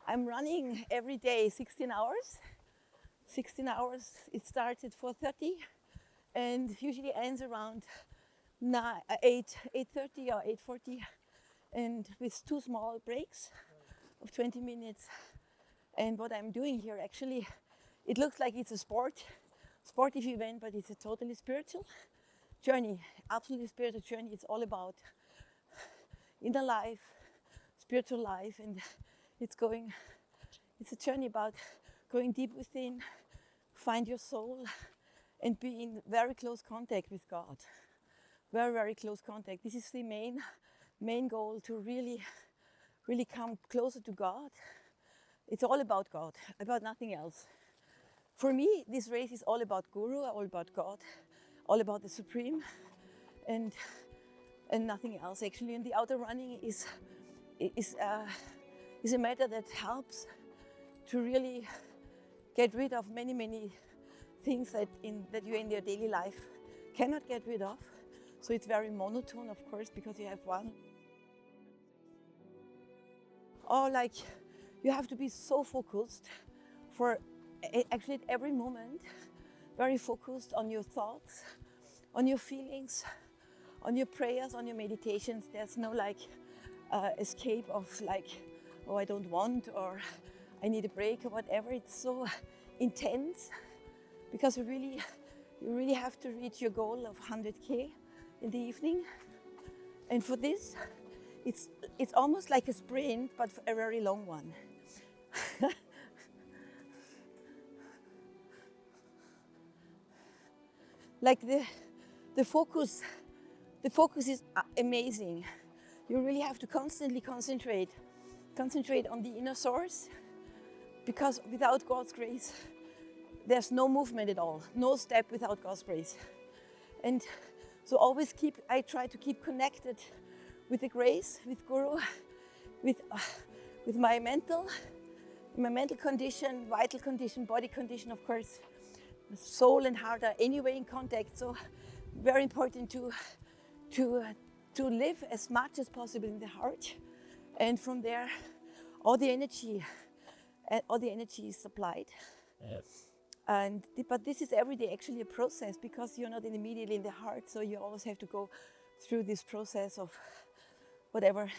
I'm running every day 16 hours. 16 hours, it starts at 4:30 and usually ends around 8:30 or 8:40, and with 2 small breaks of 20 minutes. And what I'm doing here, actually, it looks like it's a sportive event, but it's a totally spiritual journey, absolutely spiritual journey. It's all about inner life, spiritual life, and it's a journey about going deep within, find your soul, and be in very close contact with God. Very, very close contact. This is the main goal, to really come closer to God. It's all about God, about nothing else. For me, this race is all about Guru, all about God, all about the Supreme, and nothing else. Actually, and the outer running is a matter that helps to really get rid of many things that you in your daily life cannot get rid of. So it's very monotone, of course, because you have one. Or like, you have to be so focused for actually at every moment, very focused on your thoughts, on your feelings, on your prayers, on your meditations. There's no escape of oh, I don't want, or I need a break, or whatever. It's so intense because you really have to reach your goal of 100K in the evening. And for this, it's almost like a sprint, but a very long one. Like the focus is amazing. You really have to constantly concentrate on the inner source, because without God's grace, there's no movement at all, no step without God's grace. And so I try to keep connected with the grace, with Guru, with my mental condition, vital condition, body condition, of course. Soul and heart are anyway in contact, so very important to live as much as possible in the heart, and from there all the energy is supplied. Yes. But this is every day actually a process, because you're not immediately in the heart, so you always have to go through this process of whatever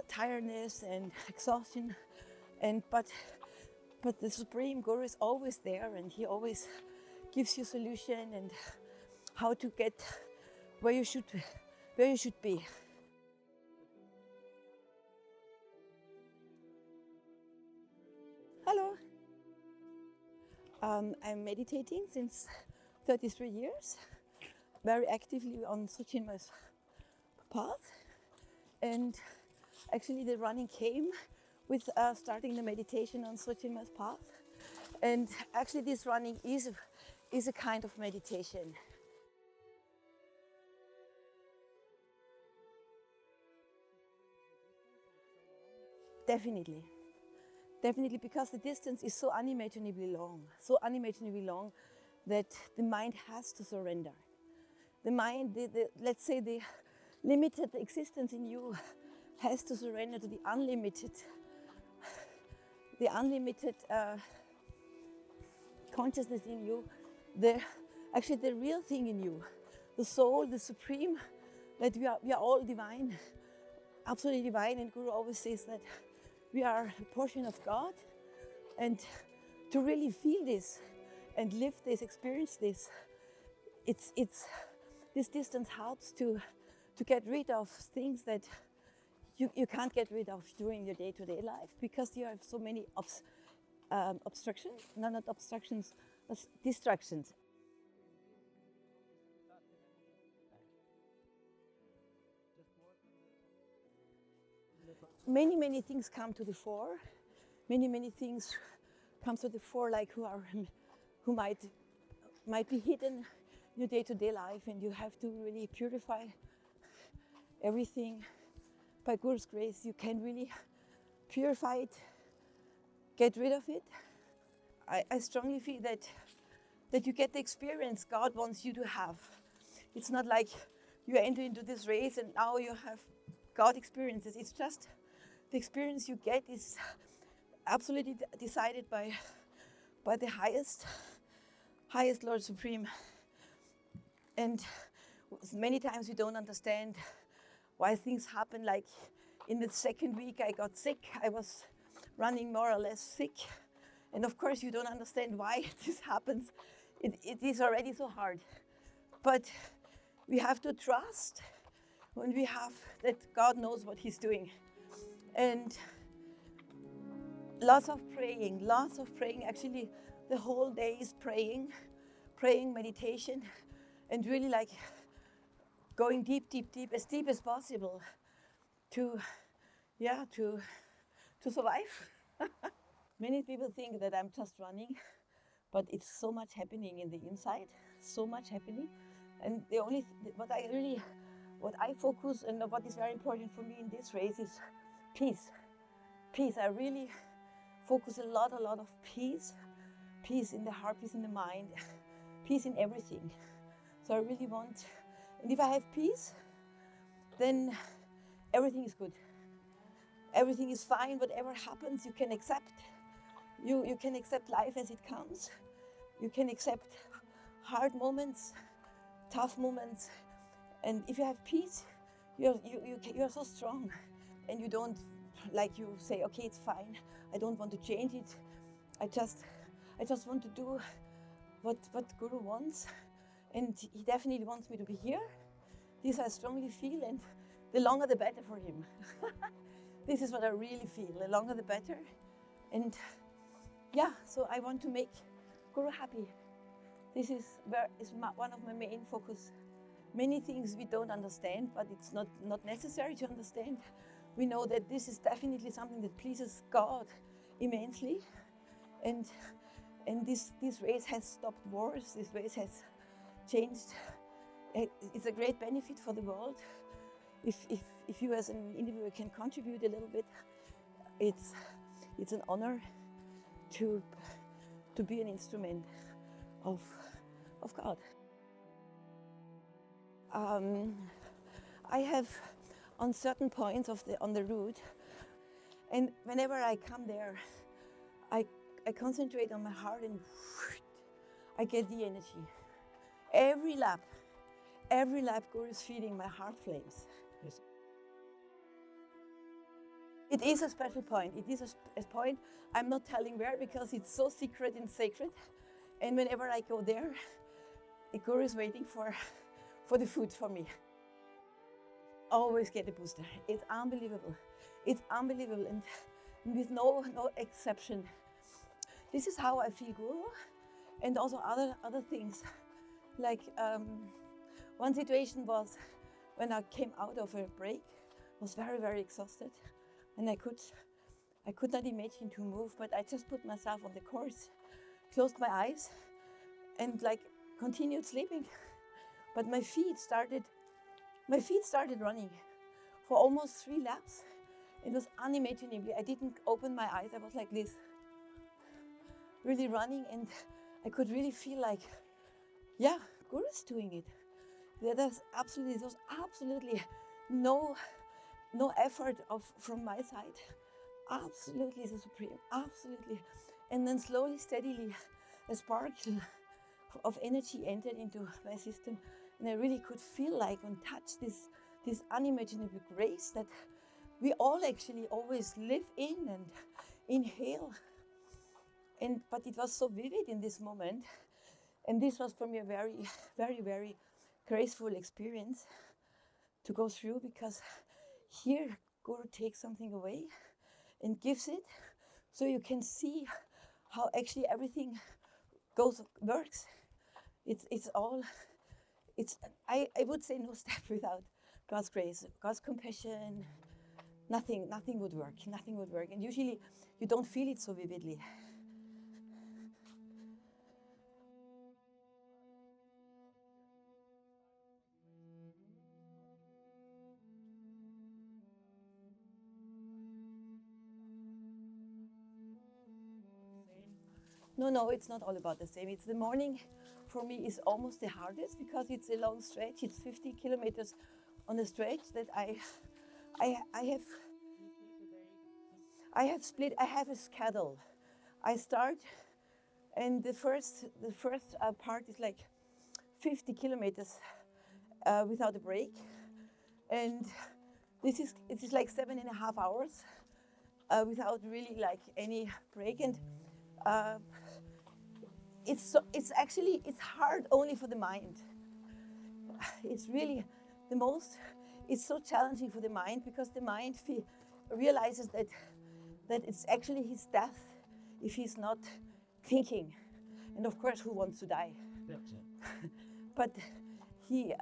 tiredness and exhaustion, but the Supreme Guru is always there, and he always gives you solution and how to get where you should be. Hello. I'm meditating since 33 years, very actively on Sri Chinmoy's path, and actually the running came with starting the meditation on Sri Chinmoy's path, and actually this running is a kind of meditation. Definitely, because the distance is so unimaginably long that the mind has to surrender. The mind, let's say the limited existence in you, has to surrender to the unlimited consciousness in you, the real thing in you, the soul, the Supreme, that we are all divine, absolutely divine. And Guru always says that we are a portion of God, and to really feel this and live this, experience this, this distance helps to get rid of things that you can't get rid of during your day-to-day life, because you have so many obstructions, not obstructions, but distractions. Many things come to the fore. Many things come to the fore, like who might be hidden in your day-to-day life, and you have to really purify everything. By Guru's grace, you can really purify it, get rid of it. I strongly feel that that you get the experience God wants you to have. It's not like you enter into this race and now you have God experiences. It's just the experience you get is absolutely decided by the highest Lord Supreme. And many times we don't understand why things happen. Like in the second week I got sick. I was running more or less sick. And of course you don't understand why this happens. It is already so hard. But we have to trust when we have that God knows what He's doing. And lots of praying. Actually, the whole day is praying, meditation, and really like going deep, as deep as possible to survive. Many people think that I'm just running, but it's so much happening in the inside, so much happening. And what I focus and what is very important for me in this race is peace. Peace. I really focus a lot of peace. Peace in the heart, peace in the mind, peace in everything. So I really want, and if I have peace, then everything is good. Everything is fine. Whatever happens, you can accept. You can accept life as it comes. You can accept hard moments, tough moments, and if you have peace, you're so strong, and you don't, like you say, okay, it's fine. I don't want to change it. I just want to do what Guru wants, and he definitely wants me to be here. This I strongly feel, and the longer the better for him. This is what I really feel. The longer the better, and yeah. So I want to make Guru happy. This is one of my main focus. Many things we don't understand, but it's not necessary to understand. We know that this is definitely something that pleases God immensely, and this race has stopped wars. This race has changed. It's a great benefit for the world. If you as an individual can contribute a little bit, it's an honor to be an instrument of God. I have on certain points on the route, and whenever I come there, I concentrate on my heart, and I get the energy. Every lap, Guru is feeding my heart flames. Yes. It is a special point. It is a point. I'm not telling where because it's so secret and sacred. And whenever I go there, the Guru is waiting for the food for me. Always get a booster. It's unbelievable. It's unbelievable, and with no exception. This is how I feel Guru, and also other things. Like one situation was when I came out of a break, was very, very exhausted, and I could not imagine to move, but I just put myself on the course, closed my eyes, and like continued sleeping. But my feet started running for almost 3 laps. It was unimaginably. I didn't open my eyes. I was like this, really running, and I could really feel like, yeah, Guru's doing it. There was absolutely no effort from my side. Absolutely the supreme, absolutely. And then slowly, steadily, a spark of energy entered into my system, and I really could feel like and touch this unimaginable grace that we all actually always live in and inhale. But it was so vivid in this moment, and this was for me a very, very, very graceful experience to go through, because here Guru takes something away and gives it, so you can see how actually everything works. I would say no step without God's grace, God's compassion. Nothing would work. Nothing would work. And usually you don't feel it so vividly. No, it's not all about the same. It's the morning for me is almost the hardest because it's a long stretch. It's 50 kilometers on a stretch that I have split. I have a schedule. I start, and the first part is like 50 kilometers without a break, and it is like 7.5 hours without really like any break, and it's hard only for the mind. It's really it's so challenging for the mind because the mind realizes that it's actually his death if he's not thinking, and of course, who wants to die? But he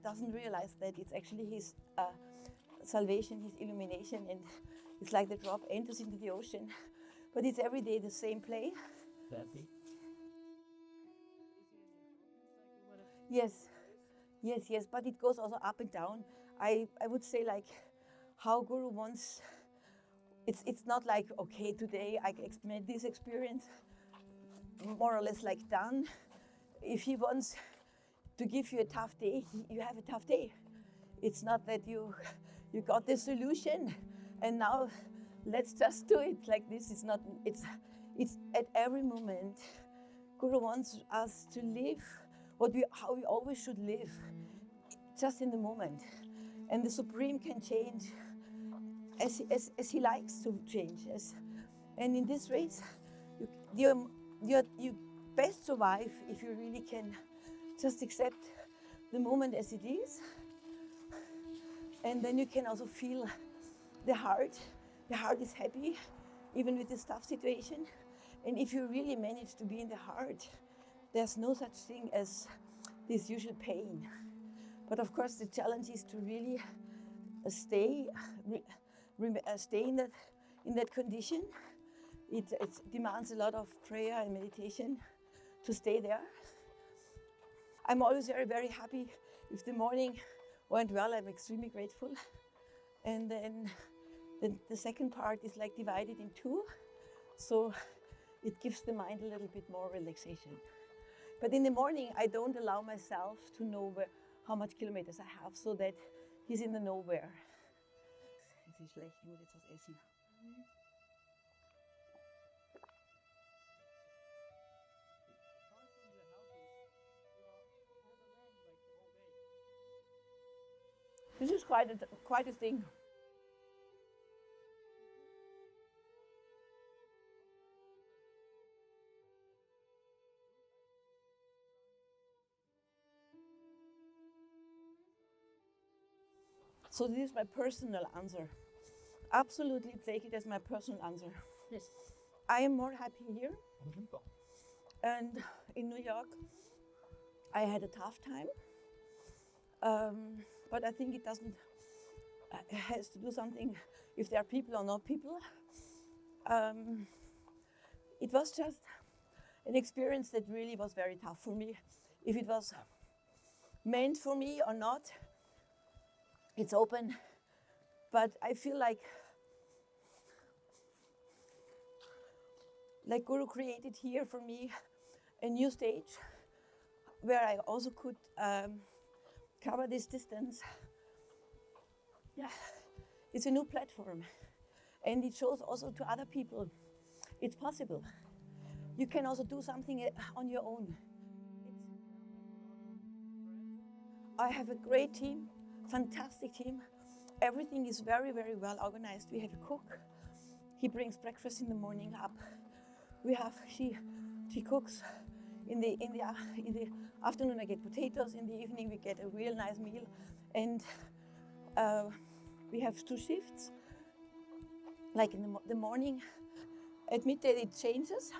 doesn't realize that it's actually his salvation, his illumination, and it's like the drop enters into the ocean. But it's every day the same play. Yes, but it goes also up and down. I would say like how Guru wants. It's not like, okay, today I made this experience, more or less like done. If he wants to give you a tough day, you have a tough day. It's not that you got the solution and now let's just do it like this. It's not. It's at every moment. Guru wants us to live how we always should live, just in the moment, and the Supreme can change as he likes to change. And in this race, you best survive if you really can just accept the moment as it is, and then you can also feel the heart. The heart is happy, even with this tough situation. And if you really manage to be in the heart, there's no such thing as this usual pain. But of course, the challenge is to really stay in that condition. It demands a lot of prayer and meditation to stay there. I'm always very, very happy if the morning went well. I'm extremely grateful. And then the second part is like divided in two, so it gives the mind a little bit more relaxation. But in the morning, I don't allow myself to know how much kilometers I have, so that he's in the nowhere. Es ist schlecht, ich muss jetzt was essen. This is quite a thing. So this is my personal answer. Absolutely take it as my personal answer. Yes. I am more happy here. And in New York, I had a tough time. But I think it has to do something if there are people or not people. It was just an experience that really was very tough for me. If it was meant for me or not, it's open. But I feel like Guru created here for me a new stage where I also could cover this distance. Yeah, it's a new platform, and it shows also to other people it's possible. You can also do something on your own. I have a great team, fantastic team. Everything is very, very well organized. We have a cook. He brings breakfast in the morning up. She cooks in the afternoon. I get potatoes. In the evening we get a real nice meal, and we have 2 shifts. Like in the morning, at midday it changes.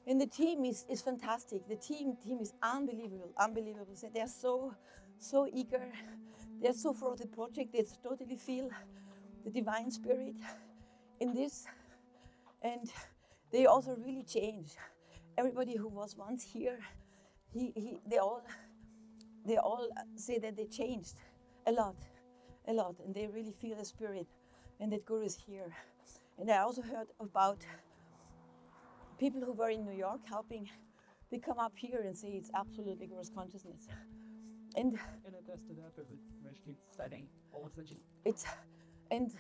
And the team is fantastic. The team is unbelievable. They are so eager. They're so for the project. They totally feel the divine spirit in this, and they also really change. Everybody who was once here, they all say that they changed a lot, and they really feel the spirit, and that Guru is here. And I also heard about people who were in New York helping. They come up here and say it's absolutely gross consciousness. And it has to happen with machine studying all of the and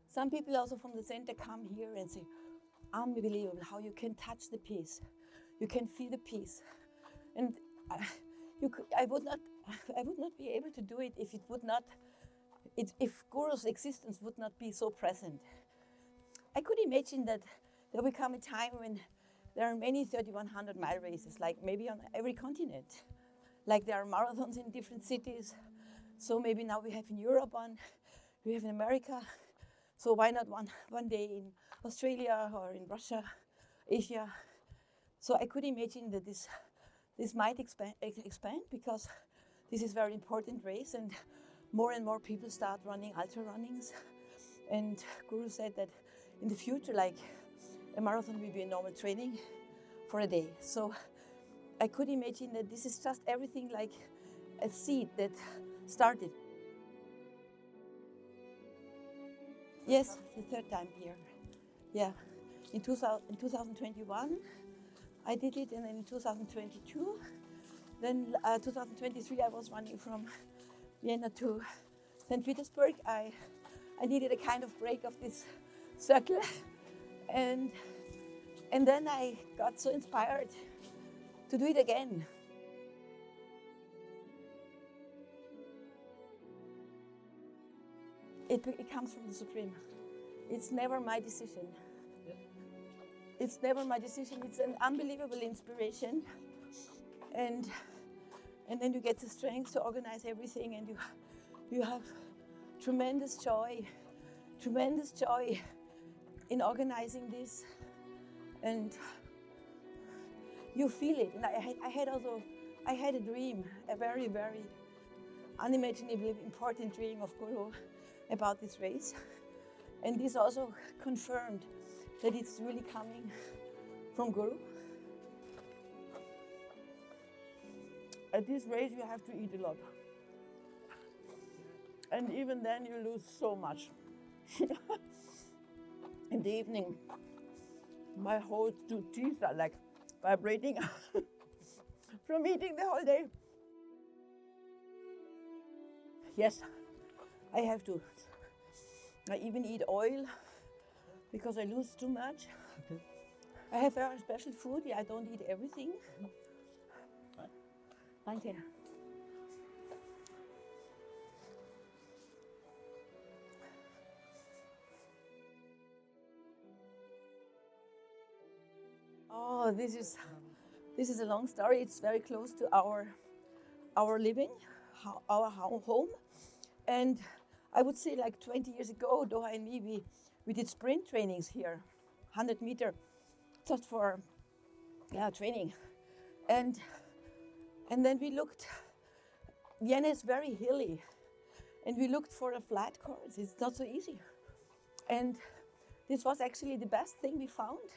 some people also from the center come here and say, unbelievable how you can touch the peace, you can feel the peace, and I would not be able to do it if if Guru's existence would not be so present. I could imagine that there will come a time when there are many 3,100 mile races, like maybe on every continent. Like there are marathons in different cities. So maybe now we have in Europe one, we have in America. So why not one day in Australia or in Russia, Asia? So I could imagine that this might expand because this is a very important race, and more people start running ultra runnings. And Guru said that in the future, like a marathon will be a normal training for a day. So I could imagine that this is just everything like a seed that started. Yes, the third time here. Yeah, in 2021 I did it, and then in 2022. Then 2023 I was running from Vienna to St. Petersburg. I needed a kind of break of this circle, and then I got so inspired to do it again. It comes from the Supreme. It's never my decision. It's never my decision. It's an unbelievable inspiration, and then you get the strength to organize everything, and you have tremendous joy in organizing this, and you feel it. And I had a dream, a very, very unimaginably important dream of Guru about this race, and this also confirmed that it's really coming from Guru. At this race you have to eat a lot, and even then you lose so much. In the evening my whole two teeth are like vibrating from eating the whole day. Yes, I have to. I even eat oil because I lose too much. Okay. I have very special food. I don't eat everything. Thank you. Oh, this is a long story. It's very close to our living, our home, and I would say like 20 years ago, Doha and me, we did sprint trainings here, 100 meter, just for training, and then we looked. Vienna is very hilly, and we looked for a flat course. It's not so easy, and this was actually the best thing we found.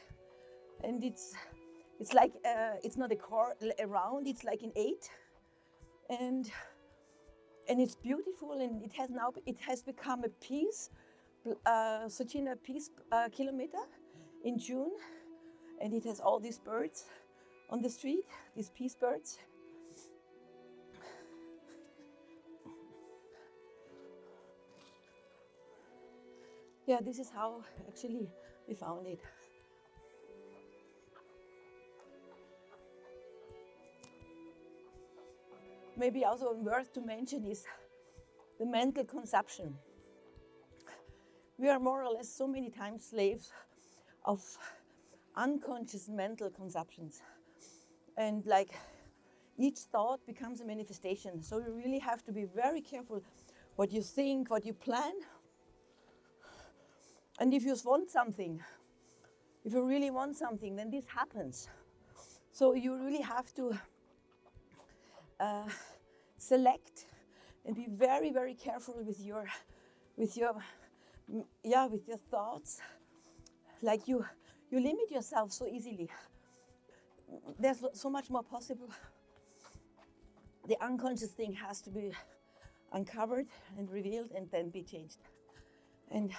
And it's like it's not a round. It's like an 8, and it's beautiful. And it has become a peace, Sochina peace kilometer in June, and it has all these birds on the street, these peace birds. Yeah, this is how actually we found it. Maybe also worth to mention is the mental consumption. We are more or less so many times slaves of unconscious mental consumptions. And like each thought becomes a manifestation. So you really have to be very careful what you think, what you plan. And if you want something, if you really want something, then this happens. So you really have to select and be very, very careful with your thoughts. Like you limit yourself so easily. There's so much more possible. The unconscious thing has to be uncovered and revealed and then be changed. And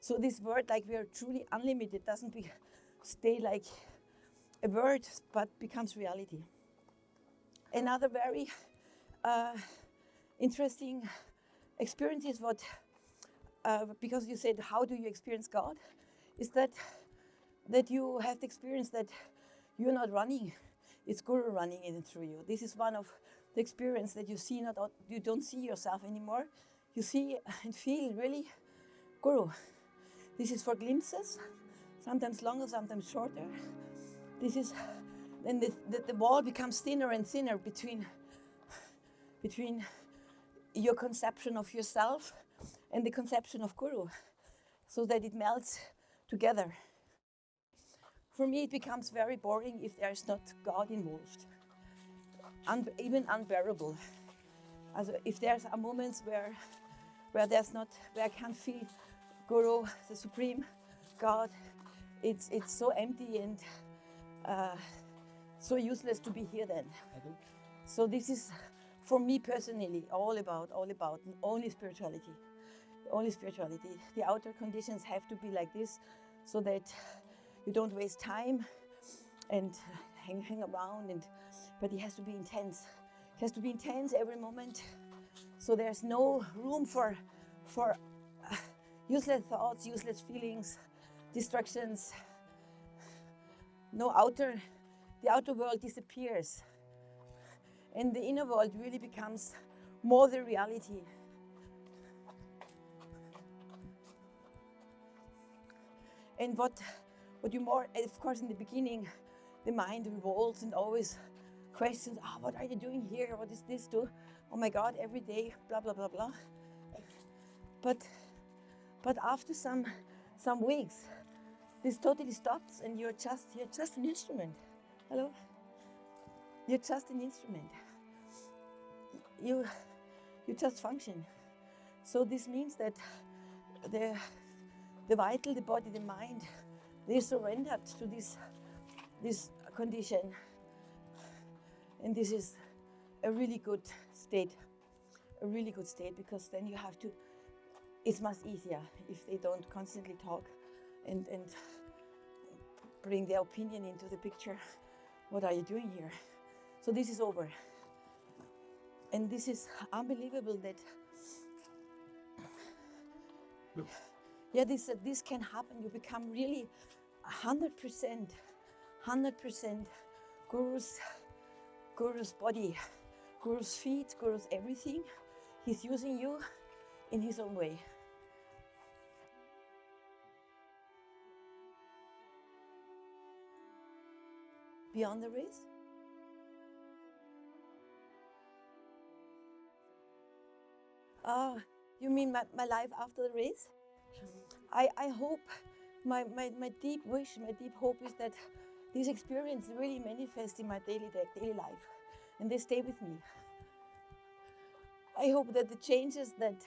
So this word, like we are truly unlimited, doesn't stay like a word, but becomes reality. Another very interesting experience is what, because you said, how do you experience God? Is that you have the experience that you're not running, it's Guru running in and through you. This is one of the experience that you see, you don't see yourself anymore. You see and feel really Guru. This is for glimpses, sometimes longer, sometimes shorter. This is, then the wall becomes thinner and thinner between your conception of yourself and the conception of Guru, so that it melts together. For me, it becomes very boring if there's not God involved, even unbearable. If there's moments where I can't feel Guru, the Supreme God, it's so empty and so useless to be here then. So this is, for me personally, all about only spirituality. Only spirituality. The outer conditions have to be like this, so that you don't waste time and hang around. But it has to be intense. It has to be intense every moment. So there's no room for useless thoughts, useless feelings, distractions. The outer world disappears. And the inner world really becomes more the reality. And what you more, of course, in the beginning, the mind revolts and always questions, what are you doing here? What is this do? Oh my God, every day, blah, blah, blah, blah. But after some weeks, this totally stops and you're just an instrument. Hello? You're just an instrument. You just function. So this means that the vital, the body, the mind, they surrendered to this condition. And this is a really good state. A really good state, because then you have to, it's much easier if they don't constantly talk and bring their opinion into the picture. What are you doing here? So this is over. And this is unbelievable that, this can happen. You become really 100% Guru's body, Guru's feet, Guru's everything. He's using you in his own way. Beyond the race? You mean my life after the race? I hope, my deep wish, my deep hope is that these experiences really manifest in my daily life, and they stay with me. I hope that the changes, that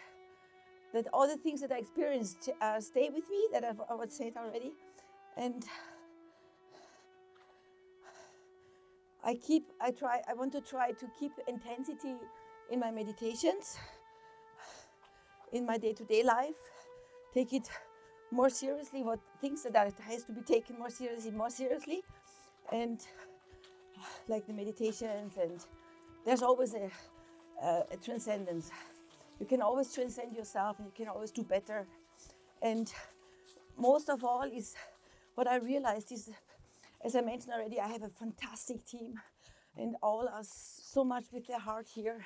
all the things that I experienced stay with me, that I would say it already, and I want to try to keep intensity in my meditations, in my day-to-day life, take it more seriously, what things that has to be taken more seriously, and like the meditations, and there's always a transcendence. You can always transcend yourself, and you can always do better. And most of all is what I realized is, as I mentioned already, I have a fantastic team, and all are so much with their heart here.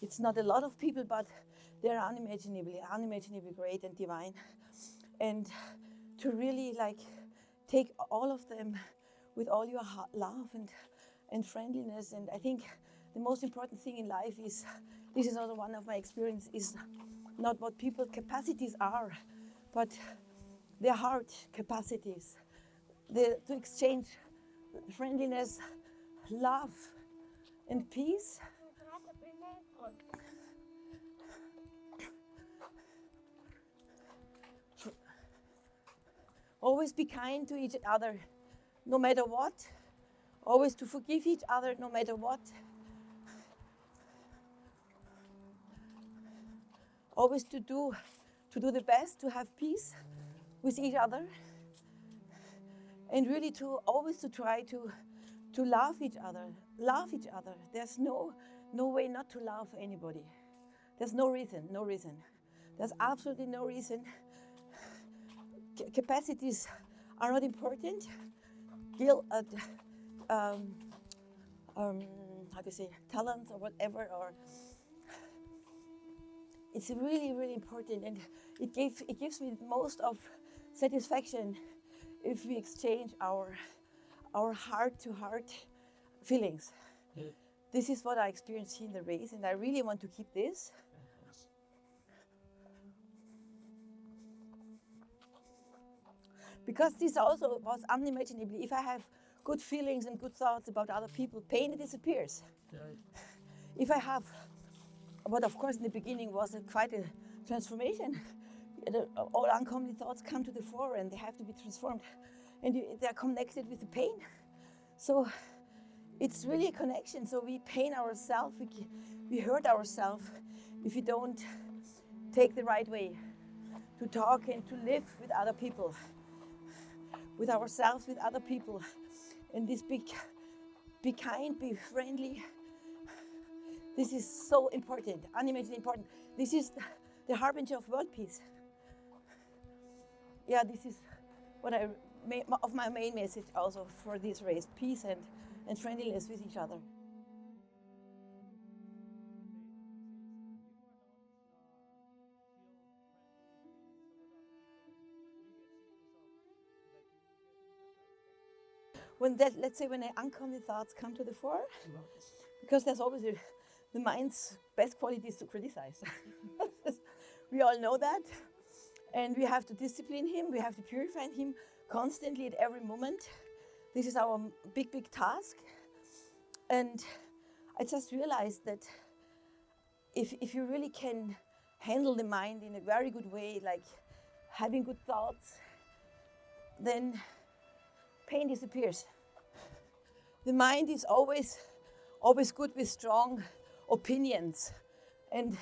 It's not a lot of people, but they're unimaginably great and divine. And to really take all of them with all your love and friendliness. And I think the most important thing in life is, this is also one of my experiences, is not what people's capacities are, but their heart capacities. To exchange friendliness, love, and peace. Always be kind to each other, no matter what. Always to forgive each other, no matter what. Always to to do the best, to have peace with each other, and really to always to try to love each other. Love each other. There's no way not to love anybody. There's no reason. There's absolutely no reason. Capacities are not important. How do you say, talent or whatever, or it's really, really important, and it gives me most of satisfaction if we exchange our heart-to-heart feelings. Yeah. This is what I experienced in the race, and I really want to keep this. Because this also was unimaginably, if I have good feelings and good thoughts about other people, pain disappears. Right. If I have, what of course in the beginning was quite a transformation, all uncommon thoughts come to the fore and they have to be transformed, and they're connected with the pain. So it's really a connection. So we pain ourselves, we hurt ourselves if we don't take the right way to talk and to live with other people, with ourselves, with other people. And this be kind, be friendly. This is so important, unimaginably important. This is the harbinger of world peace. Yeah, this is what of my main message also for this race: peace and friendliness with each other. Let's say when uncommon thoughts come to the fore, because there's always the mind's best quality is to criticize. We all know that, and we have to discipline him, we have to purify him constantly at every moment. This is our big task. And I just realized that if you really can handle the mind in a very good way, like having good thoughts, then pain disappears. The mind is always good with strong opinions, and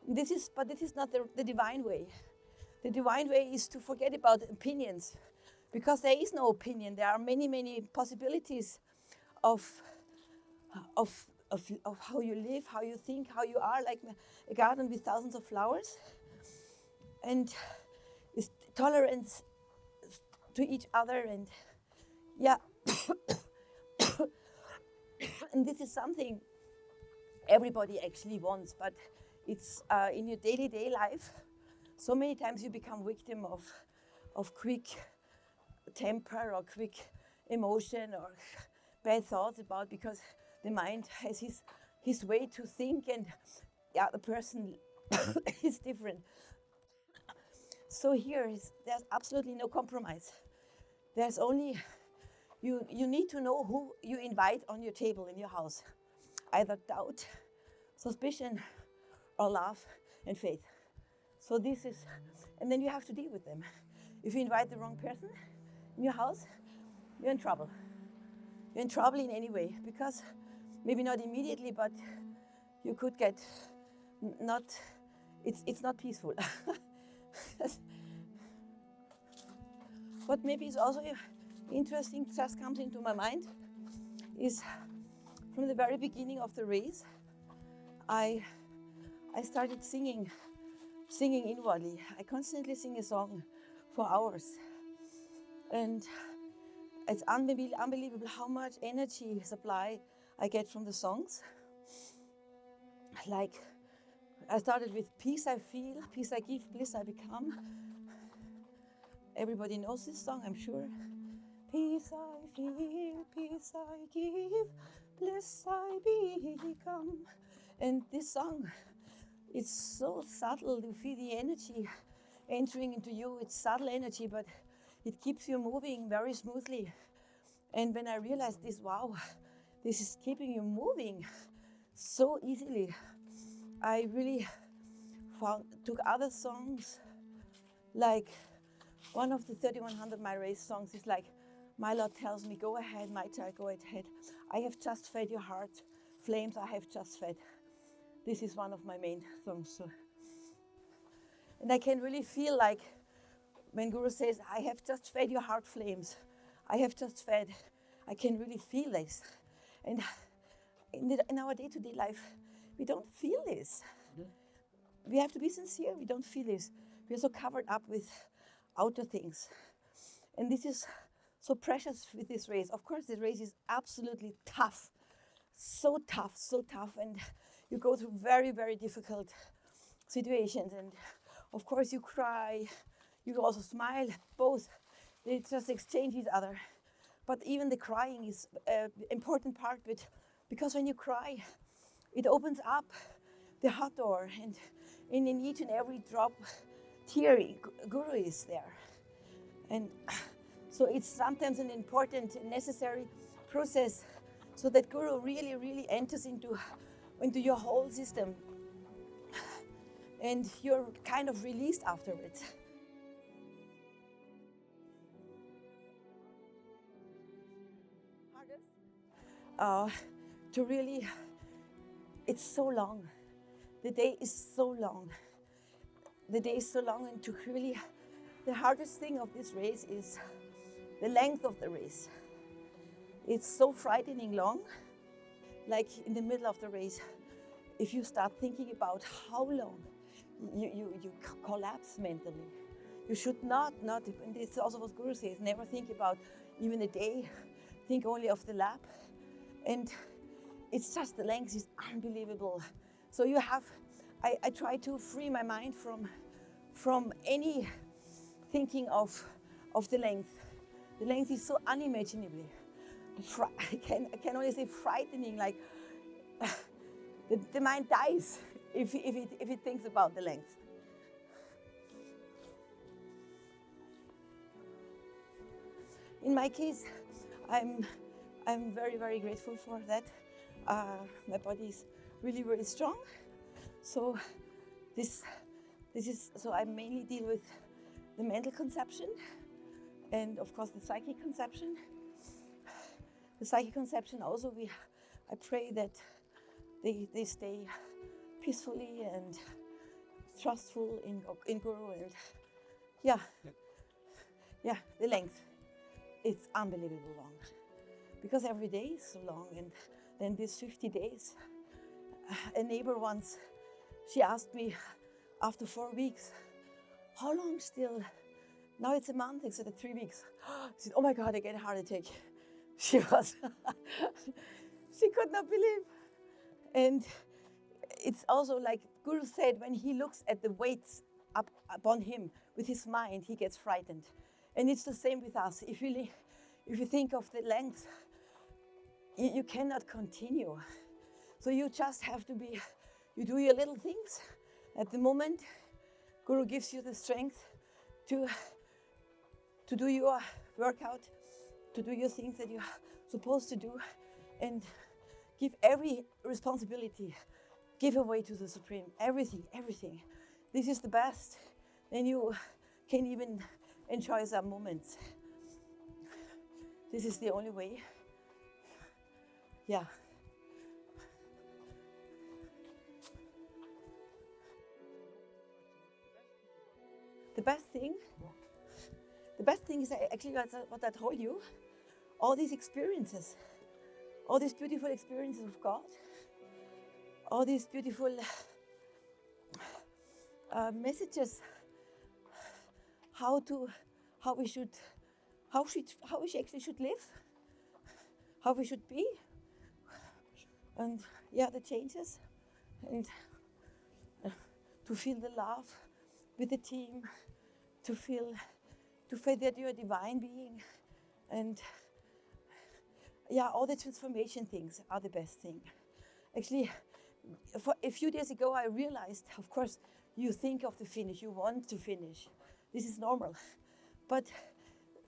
this is not the divine way. The divine way is to forget about opinions, because there is no opinion. There are many possibilities of how you live, how you think, how you are, like a garden with thousands of flowers, and is tolerance to each other, and yeah. And this is something everybody actually wants, but it's in your day-to-day life. So many times you become victim of quick temper or quick emotion or bad thoughts because the mind has his way to think, and the person is different. So there's absolutely no compromise. There's only you need to know who you invite on your table in your house. Either doubt, suspicion, or love and faith. So this is, and then you have to deal with them. If you invite the wrong person in your house, you're in trouble. You're in trouble in any way, because maybe not immediately, but you could get it's not peaceful. What maybe is also interesting, just comes into my mind, is from the very beginning of the race, I started singing inwardly. I constantly sing a song for hours, and it's unbelievable how much energy supply I get from the songs. Like, I started with peace I feel, peace I give, bliss I become. Everybody knows this song, I'm sure. Peace I feel, peace I give, bliss I become. And this song, it's so subtle to feel the energy entering into you. It's subtle energy, but it keeps you moving very smoothly. And when I realized this, wow, this is keeping you moving so easily, I really took other songs, like one of the 3100 My Race songs is like, my Lord tells me, go ahead, my child, go ahead. I have just fed your heart, flames I have just fed. This is one of my main songs. So And I can really feel like when Guru says, I have just fed your heart flames, I have just fed, I can really feel this. And in our day-to-day life, we don't feel this. We have to be sincere, we don't feel this. We are so covered up with outer things. And this is so precious with this race. Of course, this race is absolutely tough. So tough, so tough. And you go through very, very difficult situations. And of course, you cry. You also smile. Both. They just exchange each other. But even the crying is an important part of it. Because when you cry, it opens up the heart door. And in each and every drop, tear, Guru is there. And so it's sometimes an important and necessary process so that Guru really, really enters into your whole system. And you're kind of released afterwards. To really, it's so long. The day is so long. The day is so long, and to really, the hardest thing of this race is the length of the race. It's so frightening long, like in the middle of the race. If you start thinking about how long, you collapse mentally. You should not, and it's also what Guru says, never think about even a day, think only of the lap. And it's just the length is unbelievable. So you have, I try to free my mind from any thinking of the length. The length is so unimaginably, I can only say frightening, like the mind dies if it thinks about the length. In my case, I'm very, very grateful for that. My body is really, really strong. So this is, so I mainly deal with the mental conception and of course the psychic conception. The psychic conception also, I pray that they stay peacefully and trustful in Guru, and yeah, the length, it's unbelievable long. Because every day is so long, and then these 50 days. A neighbor once, she asked me after 4 weeks, how long still? Now it's a month, instead of 3 weeks. She said, oh my God, I get a heart attack. She was, she could not believe. And it's also like Guru said, when he looks at the weights upon him with his mind, he gets frightened. And it's the same with us. If you think of the length, you cannot continue. So you just have to you do your little things. At the moment, Guru gives you the strength to do your workout, to do your things that you're supposed to do, and give every responsibility, give away to the Supreme, everything. This is the best. Then you can even enjoy some moments. This is the only way. Yeah. The best thing is actually what I told you. All these experiences, all these beautiful experiences of God, all these beautiful messages, how we actually should live, how we should be, and the changes, and to feel the love with the team, to feel that you're a divine being, and all the transformation things are the best thing. Actually, for a few days ago, I realized, of course, you think of the finish, you want to finish. This is normal. But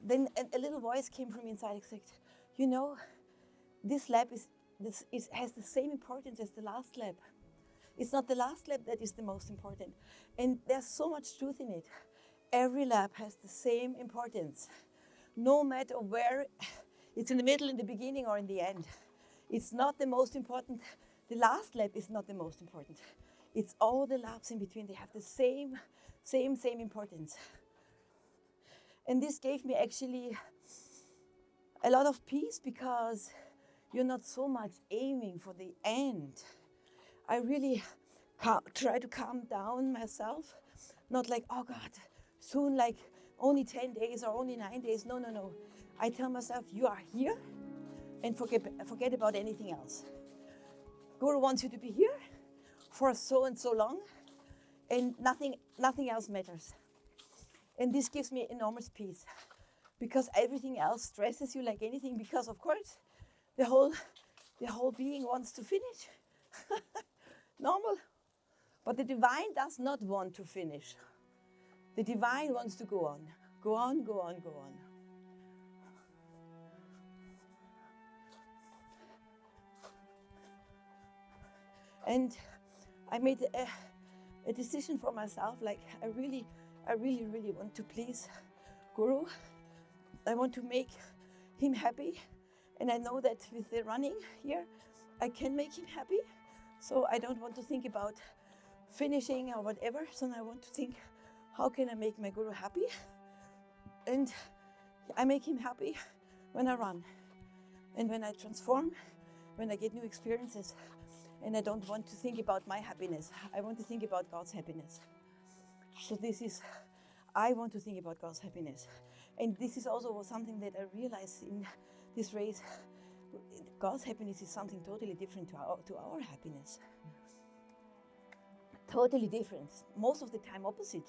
then a little voice came from inside and said, you know, this lab has the same importance as the last lab. It's not the last lab that is the most important. And there's so much truth in it. Every lab has the same importance, no matter where it's in the middle, in the beginning, or in the end. It's not the most important. The last lab is not the most important. It's all the laps in between. They have the same importance. And this gave me actually a lot of peace because you're not so much aiming for the end. I really try to calm down myself, not like, oh God, soon, like only 10 days or only 9 days. No. I tell myself, you are here and forget about anything else. Guru wants you to be here for so and so long, and nothing else matters. And this gives me enormous peace because everything else stresses you like anything, because of course the whole being wants to finish. Normal. But the divine does not want to finish. The divine wants to go on. Go on, go on, go on. And I made a decision for myself, like I really want to please Guru. I want to make him happy. And I know that with the running here, I can make him happy. So I don't want to think about finishing or whatever. So I want to think, how can I make my Guru happy? And I make him happy when I run. And when I transform, when I get new experiences. And I don't want to think about my happiness. I want to think about God's happiness. So I want to think about God's happiness. And this is also something that I realized in this race. God's happiness is something totally different to our happiness. Totally different. Most of the time opposite.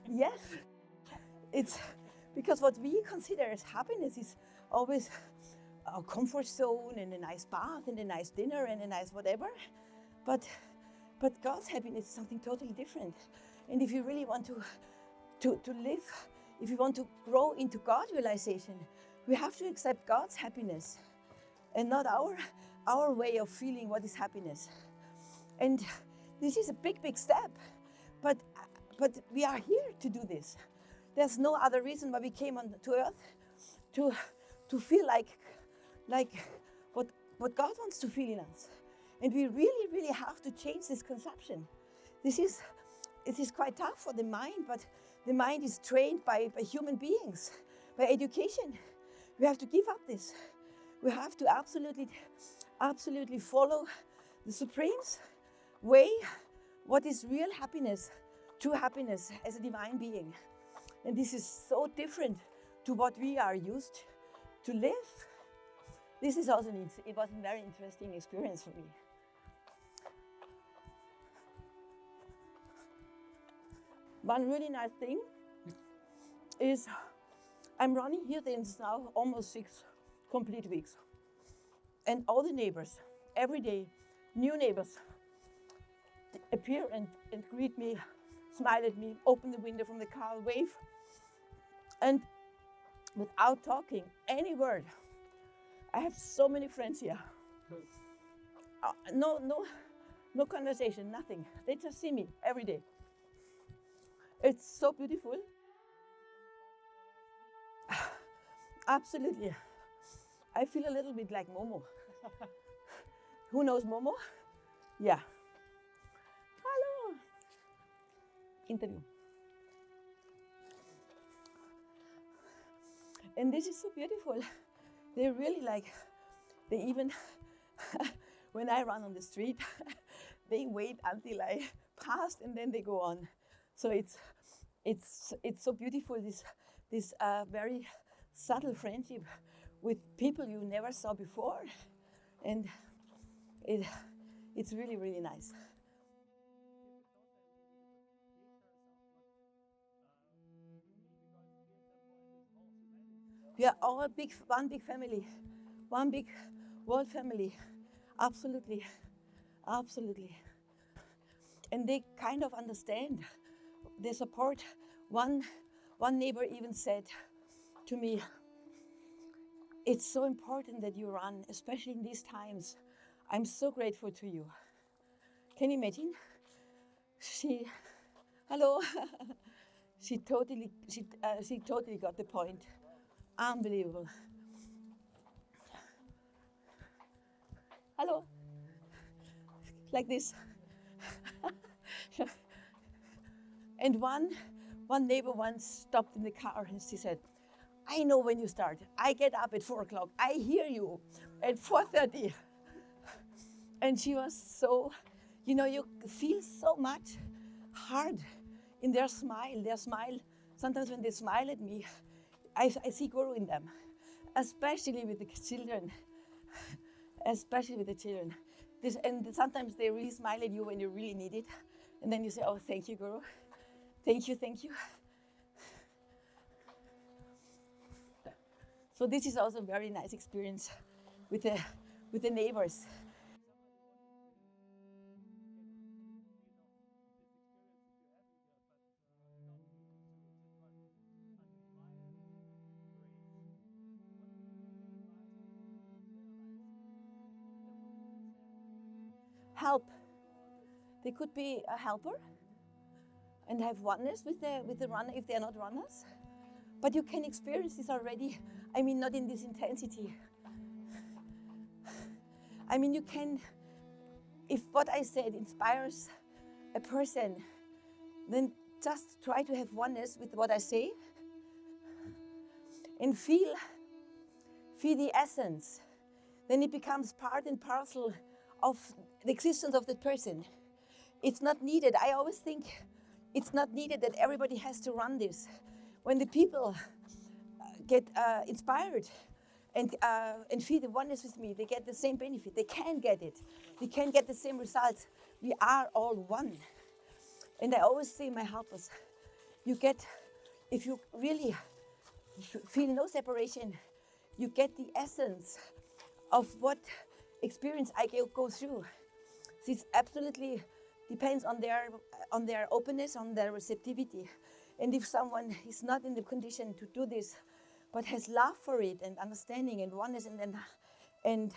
Yes. It's because what we consider as happiness is always our comfort zone and a nice bath and a nice dinner and a nice whatever. But God's happiness is something totally different. And if you really want to live, if you want to grow into God realization, we have to accept God's happiness and not our way of feeling what is happiness. And this is a big step, but we are here to do this. There's no other reason why we came to earth to feel like what God wants to feel in us. And we really have to change this conception. It is quite tough for the mind, but the mind is trained by human beings, by education. We have to give up this. We have to absolutely follow the Supreme's way, what is real happiness, true happiness as a divine being. And this is so different to what we are used to live. This is also it was a very interesting experience for me. One really nice thing is I'm running here since now almost 6 complete weeks. And all the neighbors, every day, new neighbors appear and greet me, smile at me, open the window from the car, wave. And without talking any word, I have so many friends here. No conversation, nothing. They just see me every day. It's so beautiful. Absolutely. I feel a little bit like Momo. Who knows Momo? Yeah. Hello. Interview. And this is so beautiful. They really they even, when I run on the street, they wait until I pass and then they go on. So it's so beautiful, this very subtle friendship with people you never saw before. And it's really nice. We are all one big family, one big world family. Absolutely. And they kind of understand. They support. One neighbor even said to me, "It's so important that you run, especially in these times. I'm so grateful to you." Can you imagine? Hello. She totally got the point. Unbelievable. Hello. Like this. And one neighbor once stopped in the car and she said, I know when you start. I get up at 4 o'clock. I hear you at 4:30. And she was so, you know, you feel so much heart in their smile. Their smile, sometimes when they smile at me, I see Guru in them, especially with the children. Especially with the children. And sometimes they really smile at you when you really need it. And then you say, oh, thank you, Guru. Thank you, thank you. So this is also a very nice experience with the neighbors. Help. They could be a helper and have oneness with the runner if they are not runners. But you can experience this already. I mean, not in this intensity. I mean, you can, if what I said inspires a person, then just try to have oneness with what I say and feel the essence. Then it becomes part and parcel of the existence of that person. It's not needed. I always think it's not needed that everybody has to run this. When the people get inspired and feel the oneness with me, they get the same benefit. They can get it. They can get the same results. We are all one. And I always say, my helpers, you get, if you really feel no separation, you get the essence of what experience I go through. This absolutely depends on their openness, on their receptivity. And if someone is not in the condition to do this, but has love for it and understanding and oneness and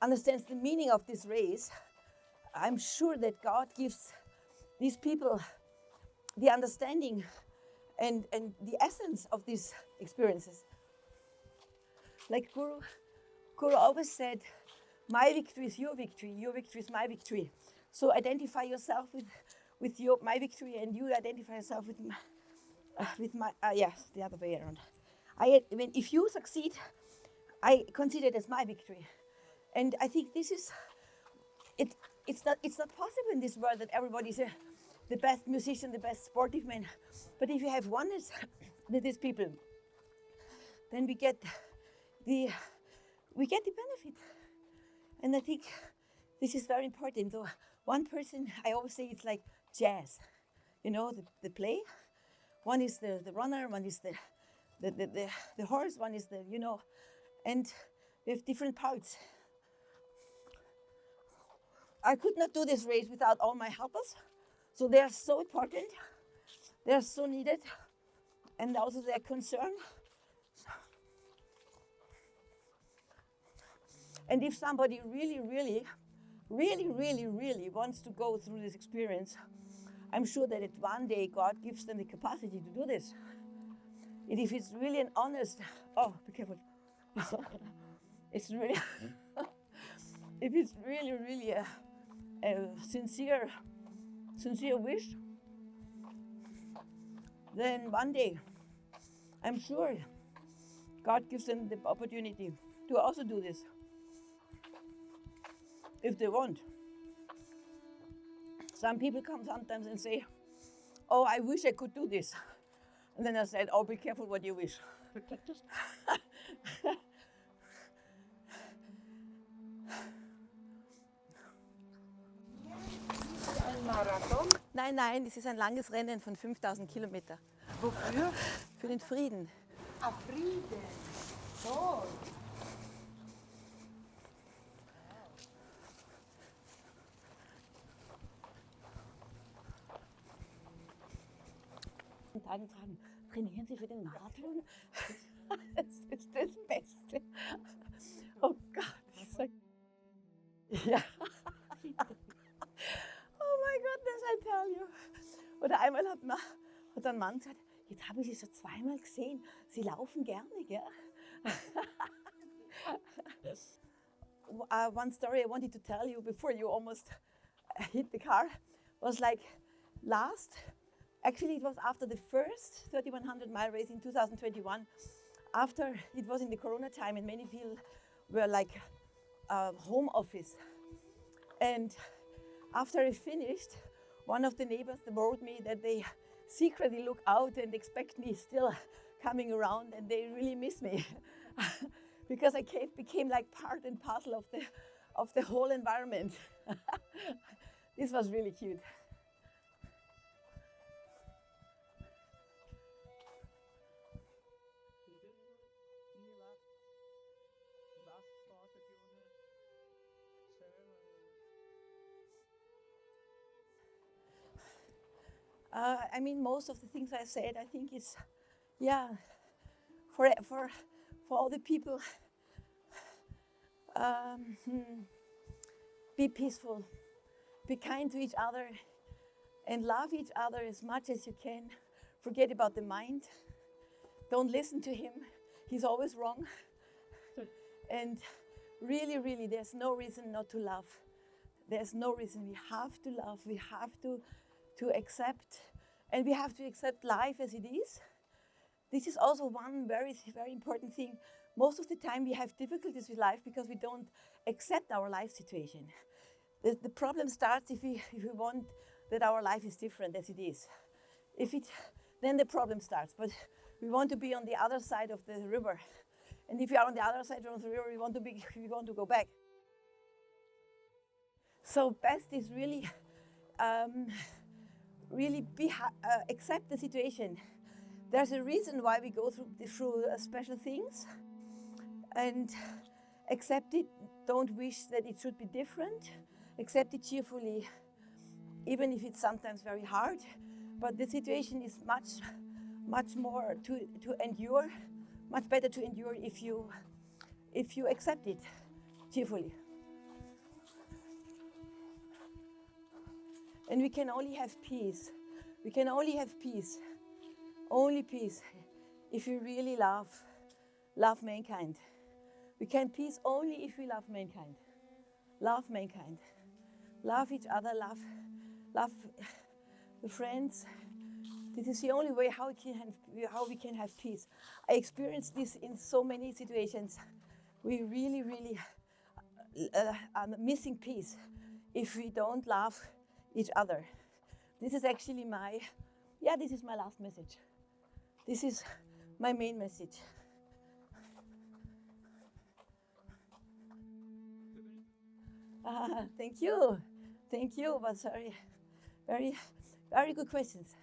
understands the meaning of this race, I'm sure that God gives these people the understanding and the essence of these experiences. Like Guru always said, my victory is your victory is my victory. So identify yourself with my victory, and you identify yourself with my the other way around. If you succeed, I consider it as my victory. And I think this is it. It's not possible in this world that everybody's the best musician, the best sportive man. But if you have oneness with these people, then we get the benefit. And I think this is very important. So one person, I always say it's like jazz, you know, the play. One is the runner, one is the horse, one is and we have different parts. I could not do this race without all my helpers. So they are so important. They are so needed. And also their concern. And if somebody really wants to go through this experience, I'm sure that one day God gives them the capacity to do this. And if it's really an honest, oh, be careful. It's really, if it's really a sincere wish, then one day, I'm sure God gives them the opportunity to also do this. If they want. Some people come sometimes and say, oh, I wish I could do this. And then I said, oh, be careful what you wish. Ein Marathon? Nein, das ist ein langes Rennen von 5000 Kilometern. Wofür? Für den Frieden. Ah, Frieden. So. Tagen fragen, trainieren Sie für den Marathon? Das ist das Beste. Oh Gott, ich sag, ja. Oh my goodness, I tell you. Oder einmal hat ein Mann gesagt, jetzt habe ich Sie schon zweimal gesehen, Sie laufen gerne, gell? One story I wanted to tell you before you almost hit the car was like, actually it was after the first 3100 mile race in 2021, after it was in the Corona time and many people were like home office. And after I finished, one of the neighbors wrote me that they secretly look out and expect me still coming around, and they really miss me because I became like part and parcel of the whole environment. This was really cute. Any last thought that you want to share? I mean, most of the things I said, I think is, yeah, for all the people, be peaceful, be kind to each other, and love each other as much as you can. Forget about the mind. Don't listen to him. He's always wrong. And really, really, there's no reason not to love. There's no reason. We have to love. We have to accept, and we have to accept life as it is. This is also one very, very important thing. Most of the time we have difficulties with life because we don't accept our life situation. The problem starts if we want that our life is different as it is. Then the problem starts. But we want to be on the other side of the river. And if we are on the other side of the river, we want to go back. So best is really accept the situation. There's a reason why we go through special things, and accept it. Don't wish that it should be different. Accept it cheerfully, even if it's sometimes very hard. But the situation is much more to endure, much better to endure if you accept it cheerfully. And we can only have peace. We can only have peace, only peace, if we really love mankind. We can peace only if we love mankind. Love mankind. Love each other, love the friends. This is the only way how we can have peace. I experienced this in so many situations. We really, really are missing peace if we don't love each other. This is actually this is my last message. This is my main message. Thank you. But sorry, very, very good questions.